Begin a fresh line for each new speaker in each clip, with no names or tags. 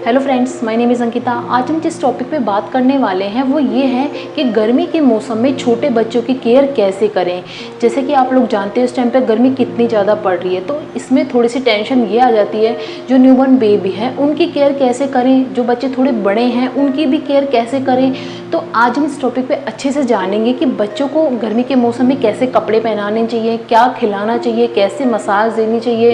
Hello friends, my name is Ankita. आज हम जिस टॉपिक पे बात करने वाले हैं वो ये है कि गर्मी के मौसम में छोटे बच्चों की केयर कैसे करें। जैसे कि आप लोग जानते हैं इस टाइम पे गर्मी कितनी ज़्यादा पड़ रही है, तो इसमें थोड़ी सी टेंशन ये आ जाती है जो न्यूबॉर्न बेबी है उनकी केयर कैसे करें, जो बच्चे थोड़े बड़े हैं उनकी भी केयर कैसे करें। तो आज हम इस टॉपिक पे अच्छे से जानेंगे कि बच्चों को गर्मी के मौसम में कैसे कपड़े पहनाने चाहिए, क्या खिलाना चाहिए, कैसे मसाज देनी चाहिए,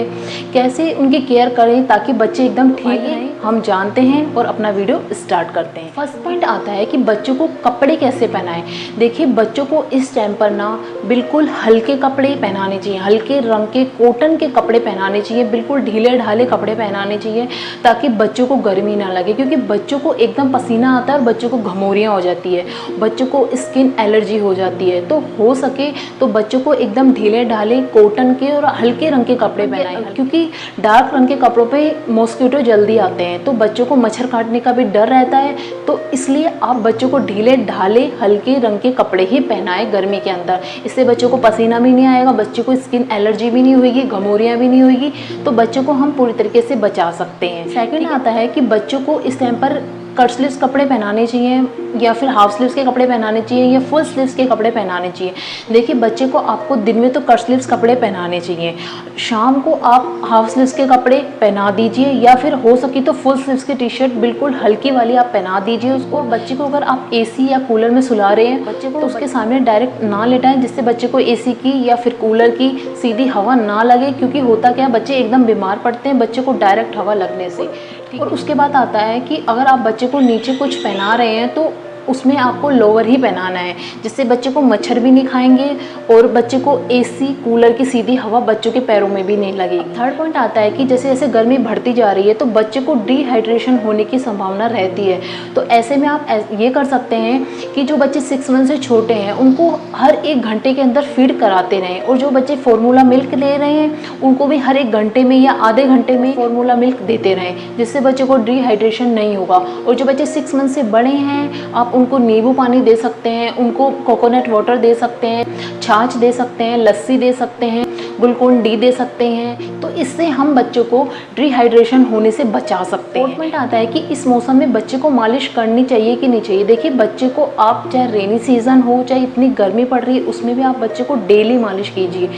कैसे उनकी केयर करें ताकि बच्चे एकदम ठीक रहें। हम जानते हैं और अपना वीडियो स्टार्ट करते हैं। फर्स्ट पॉइंट आता है कि बच्चों को कपड़े कैसे पहनाएं। देखिए, बच्चों को इस टाइम पर ना बिल्कुल हल्के कपड़े पहनाने चाहिए, हल्के रंग के कॉटन के कपड़े पहनाने चाहिए, बिल्कुल ढीले ढाले कपड़े पहनाने चाहिए ताकि बच्चों को गर्मी ना लगे, क्योंकि बच्चों को एकदम पसीना आता है और बच्चों को घमौरियाँ हो जाती है, बच्चों को स्किन एलर्जी हो जाती है। तो हो सके तो बच्चों को एकदम ढीले ढाले कॉटन के और हल्के रंग के कपड़े पहनाएं, क्योंकि डार्क रंग के कपड़ों पे मॉस्किटो जल्दी आते हैं तो बच्चों को मच्छर काटने का भी डर रहता है। तो इसलिए आप बच्चों को ढीले ढाले हल्के रंग के कपड़े ही पहनाएं गर्मी के अंदर। इससे बच्चों को पसीना भी नहीं आएगा, बच्चों को स्किन एलर्जी भी नहीं होगी, घमौरियाँ भी नहीं होगी, तो बच्चों को हम पूरी तरीके से बचा सकते हैं। सेकंड आता है कि बच्चों को इस टाइम पर कट स्लीव्स कपड़े पहनाने चाहिए या फिर हाफ स्लीव्स के कपड़े पहनाने चाहिए या फुल स्लीव्स के कपड़े पहनाने चाहिए। देखिए, बच्चे को आपको दिन में तो कट स्लीव्स कपड़े पहनाने चाहिए, शाम को आप हाफ स्लीव्स के कपड़े पहना दीजिए या फिर हो सके तो फुल स्लीव्स की टी शर्ट बिल्कुल हल्की वाली आप पहना दीजिए उसको। बच्चे को अगर आप एसी या कूलर में सुला रहे हैं बच्चे को तो उसके सामने डायरेक्ट ना लेटाएं, जिससे बच्चे को एसी की या फिर कूलर की सीधी हवा ना लगे, क्योंकि होता क्या है बच्चे एकदम बीमार पड़ते हैं बच्चे को डायरेक्ट हवा लगने से। और उसके बाद आता है कि अगर आप बच्चे को नीचे कुछ पहना रहे हैं तो उसमें आपको लोअर ही पहनाना है, जिससे बच्चे को मच्छर भी नहीं खाएंगे और बच्चे को एसी कूलर की सीधी हवा बच्चों के पैरों में भी नहीं लगेगी। थर्ड पॉइंट आता है कि जैसे जैसे गर्मी बढ़ती जा रही है तो बच्चे को डिहाइड्रेशन होने की संभावना रहती है। तो ऐसे में आप ये कर सकते हैं कि जो बच्चे 6 मंथ से छोटे हैं उनको हर 1 घंटे के अंदर फीड कराते रहें, और जो बच्चे फॉर्मूला मिल्क ले रहे हैं उनको भी हर 1 घंटे में या आधे घंटे में फॉर्मूला मिल्क देते रहें, जिससे बच्चे को डिहाइड्रेशन नहीं होगा। और जो बच्चे 6 मंथ से बड़े हैं आप उनको नींबू पानी दे सकते हैं, उनको कोकोनट वाटर दे सकते हैं, छाछ दे सकते हैं, लस्सी दे सकते हैं, ग्लूकोन डी दे सकते हैं। तो इससे हम बच्चों को डिहाइड्रेशन होने से बचा सकते हैं। पॉइंट आता है कि इस मौसम में बच्चे को मालिश करनी चाहिए कि नहीं चाहिए। देखिए, बच्चे को आप चाहे रेनी सीजन हो चाहे इतनी गर्मी पड़ रही है उसमें भी आप बच्चे को डेली मालिश कीजिए।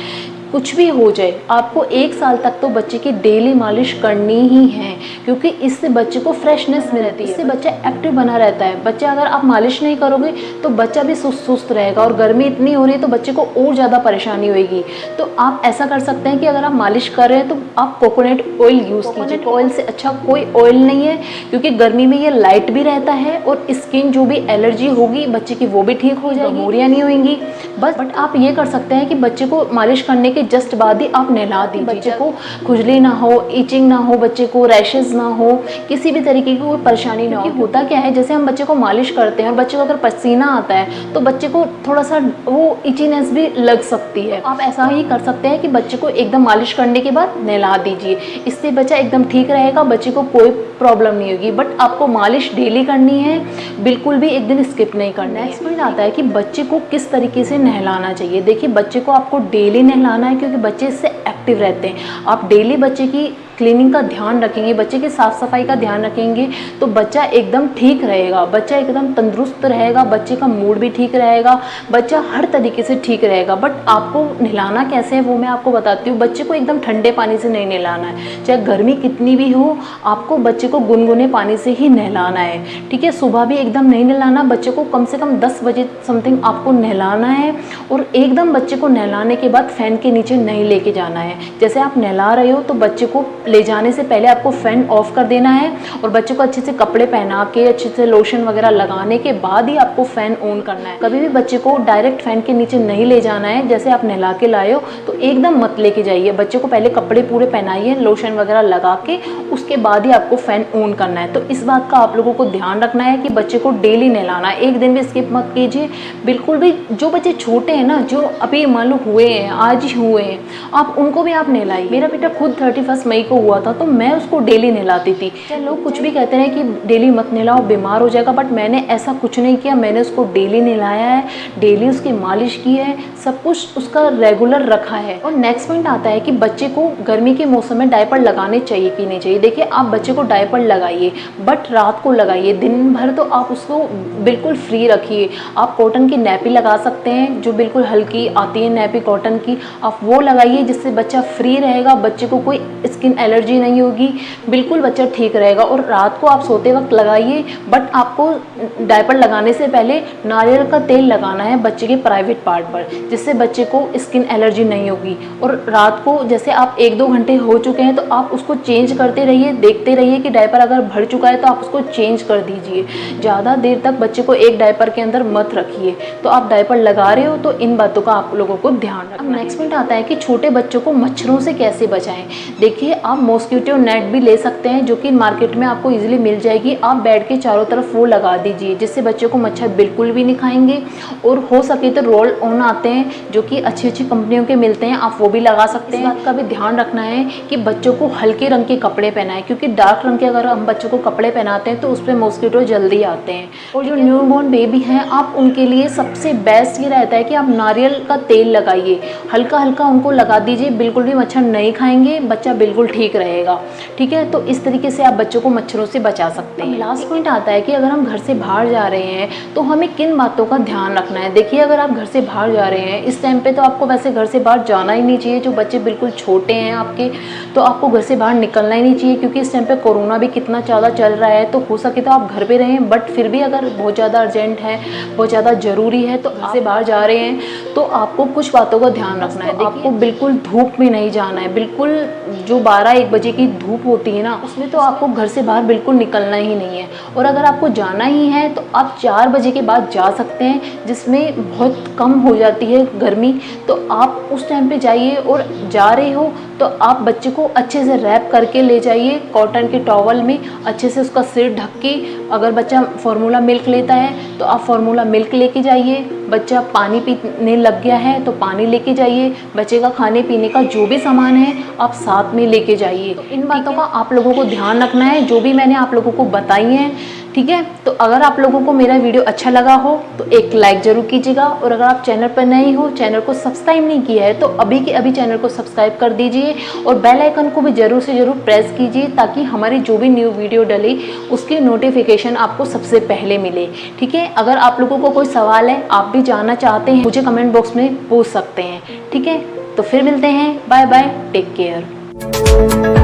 कुछ भी हो जाए आपको 1 साल तक तो बच्चे की डेली मालिश करनी ही है, क्योंकि इससे बच्चे को फ्रेशनेस मिलती है, इससे बच्चा एक्टिव बना रहता है। बच्चा अगर आप मालिश नहीं करोगे तो बच्चा भी सुस्त रहेगा, और गर्मी इतनी हो रही है तो बच्चे को और ज़्यादा परेशानी होगी। तो आप ऐसा कर सकते हैं कि अगर आप मालिश कर रहे हैं तो आप कोकोनट ऑयल यूज़ कीजिए। कोकोनट ऑयल से अच्छा कोई ऑयल नहीं है, क्योंकि गर्मी में ये लाइट भी रहता है और स्किन जो भी एलर्जी होगी बच्चे की वो भी ठीक हो जाएगी, घमौरियाँ नहीं होंगी। बट आप ये कर सकते हैं कि बच्चे को मालिश करने के जस्ट बाद ही आप नहला दीजिए। बच्चे को खुजली ना हो, इचिंग ना हो, बच्चे को रैशेज ना हो, किसी भी तरीके की कोई परेशानी ना हो। होता क्या है, जैसे हम बच्चे को मालिश करते हैं और बच्चे को अगर पसीना आता है तो बच्चे को थोड़ा सा वो इचीनेस भी लग सकती है। आप ऐसा ही कर सकते हैं कि बच्चे को एकदम मालिश करने के बाद नहला दीजिए, इससे बच्चा एकदम ठीक रहेगा, बच्चे को कोई प्रॉब्लम नहीं होगी। बट आपको मालिश डेली करनी है, बिल्कुल भी एक दिन स्किप नहीं करना है। नेक्स्ट पॉइंट आता है कि बच्चे को किस तरीके से नहलाना चाहिए। देखिए, बच्चे को आपको डेली नहलाना है, क्योंकि बच्चे इससे एक्टिव रहते हैं। आप डेली बच्चे की क्लीनिंग का ध्यान रखेंगे, बच्चे की साफ़ सफाई का ध्यान रखेंगे तो बच्चा एकदम ठीक रहेगा, बच्चा एकदम तंदुरुस्त रहेगा, बच्चे का मूड भी ठीक रहेगा, बच्चा हर तरीके से ठीक रहेगा। बट आपको नहलाना कैसे है वो मैं आपको बताती हूँ। बच्चे को एकदम ठंडे पानी से नहीं नहलाना है, चाहे गर्मी कितनी भी हो आपको बच्चे को गुनगुने पानी से ही नहलाना है। ठीक है, सुबह भी एकदम नहीं नहलाना, बच्चे को कम से कम 10 बजे समथिंग आपको नहलाना है, और एकदम बच्चे को नहलाने के बाद फ़ैन के नीचे नहीं लेके जाना है। जैसे आप नहला रहे हो तो बच्चे को ले जाने से पहले आपको फ़ैन ऑफ कर देना है, और बच्चे को अच्छे से कपड़े पहना के अच्छे से लोशन वगैरह लगाने के बाद ही आपको फ़ैन ऑन करना है। कभी भी बच्चे को डायरेक्ट फ़ैन के नीचे नहीं ले जाना है। जैसे आप नहला के लाए हो तो एकदम मत लेके जाइए, बच्चे को पहले कपड़े पूरे पहनाइए लोशन वगैरह लगा के, उसके बाद ही आपको फ़ैन ऑन करना है। तो इस बात का आप लोगों को ध्यान रखना है कि बच्चे को डेली नहलाना है, एक दिन भी स्किप मत कीजिए बिल्कुल भी। जो बच्चे छोटे हैं ना, जो अभी मान लो हुए हैं, आज ही हुए हैं, आप उनको भी आप नहलाइए। मेरा बेटा खुद 31 मई को हुआ था तो मैं उसको डेली नहलाती थी। लोग कुछ भी कहते हैं कि डेली मत नहलाओ, बीमार हो जाएगा, बट मैंने ऐसा कुछ नहीं किया। मैंने उसको डेली नहलाया है, डेली उसकी मालिश की है, सब कुछ उसका रेगुलर रखा है। और नेक्स्ट पॉइंट आता है कि बच्चे को गर्मी के मौसम में डायपर लगाने चाहिए कि नहीं चाहिए। देखिए, आप बच्चे को डायपर लगाइए, बट रात को लगाइए, दिन भर तो आप उसको बिल्कुल फ्री रखिए। आप कॉटन की नैपी लगा सकते हैं, जो बिल्कुल हल्की आती है नैपी कॉटन की, आप वो लगाइए, जिससे बच्चा फ्री रहेगा, बच्चे को कोई स्किन एलर्जी नहीं होगी, बिल्कुल बच्चा ठीक रहेगा। और रात को आप सोते वक्त लगाइए, बट आपको डायपर लगाने से पहले नारियल का तेल लगाना है बच्चे के प्राइवेट पार्ट पर, जिससे बच्चे को स्किन एलर्जी नहीं होगी। और रात को जैसे आप 1-2 घंटे हो चुके हैं तो आप उसको चेंज करते रहिए, देखते रहिए कि डायपर अगर भर चुका है तो आप उसको चेंज कर दीजिए। ज़्यादा देर तक बच्चे को एक डायपर के अंदर मत रखिए। तो आप डायपर लगा रहे हो तो इन बातों का आप लोगों को ध्यान रखना। अब नेक्स्ट पॉइंट आता है कि छोटे बच्चों को मच्छरों से कैसे बचाएं। देखिए, आप मॉस्किटो नेट भी ले सकते हैं, जो कि मार्केट में आपको इजीली मिल जाएगी। आप बेड के चारों तरफ वो लगा दीजिए, जिससे बच्चों को मच्छर बिल्कुल भी नहीं खाएंगे। और हो सके तो रोल ऑन आते हैं, जो कि अच्छी अच्छी कंपनियों के मिलते हैं, आप वो भी लगा सकते हैं। इस बात का भी ध्यान रखना है कि बच्चों को हल्के रंग के कपड़े पहनाएं, क्योंकि डार्क रंग के अगर हम बच्चों को कपड़े पहनाते हैं तो उस पर मॉस्किटो जल्दी आते हैं। और जो न्यूबॉर्न बेबी हैं, आप उनके लिए सबसे बेस्ट ये रहता है कि आप नारियल का तेल लगाइए, हल्का हल्का उनको लगा दीजिए, बिल्कुल भी मच्छर नहीं खाएंगे, बच्चा बिल्कुल ठीक रहेगा। ठीक है, तो इस तरीके से आप बच्चों को मच्छरों से बचा सकते हैं। लास्ट पॉइंट आता है कि अगर हम घर से बाहर जा रहे हैं तो हमें किन बातों का ध्यान रखना है। देखिए, अगर आप घर से बाहर जा रहे हैं इस टाइम पे तो आपको वैसे घर से बाहर जाना ही नहीं चाहिए। जो बच्चे बिल्कुल छोटे हैं आपके, तो आपको घर से बाहर निकलना ही नहीं चाहिए, क्योंकि इस टाइम पे कोरोना भी कितना ज़्यादा चल रहा है। तो हो सके तो आप घर पे रहें, बट फिर भी अगर बहुत ज़्यादा अर्जेंट है, बहुत ज़्यादा ज़रूरी है, तो घर से बाहर जा रहे हैं तो आपको कुछ बातों का ध्यान रखना है। आपको बिल्कुल धूप में नहीं जाना है, बिल्कुल जो 12-1 बजे की धूप होती है ना, उसमें तो आपको घर से बाहर बिल्कुल निकलना ही नहीं है। और अगर आपको जाना ही है तो आप 4 बजे के बाद जा सकते हैं, जिसमें बहुत कम हो जाती है गर्मी। तो आप उस टाइम पे जाइए, और जा रहे हो तो आप बच्चे को अच्छे से रैप करके ले जाइए, कॉटन के टॉवल में अच्छे से उसका सिर ढक के। अगर बच्चा फार्मूला मिल्क लेता है तो आप फार्मूला मिल्क लेके जाइए। बच्चा पानी पीने लग गया है तो पानी लेके जाइए। बच्चे का खाने पीने का जो भी सामान है आप साथ में लेके जाइए। तो इन बातों का आप लोगों को ध्यान रखना है, जो भी मैंने आप लोगों को बताई हैं। ठीक है, तो अगर आप लोगों को मेरा वीडियो अच्छा लगा हो तो एक लाइक ज़रूर कीजिएगा। और अगर आप चैनल पर नए हो, चैनल को सब्सक्राइब नहीं किया है, तो अभी के अभी चैनल को सब्सक्राइब कर दीजिए और बेल आइकन को भी ज़रूर से ज़रूर प्रेस कीजिए, ताकि हमारी जो भी न्यू वीडियो डले उसकी नोटिफिकेशन आपको सबसे पहले मिले। ठीक है, अगर आप लोगों को कोई सवाल है, आप भी जानना चाहते हैं, मुझे कमेंट बॉक्स में पूछ सकते हैं। ठीक है, तो फिर मिलते हैं। Bye bye, take care.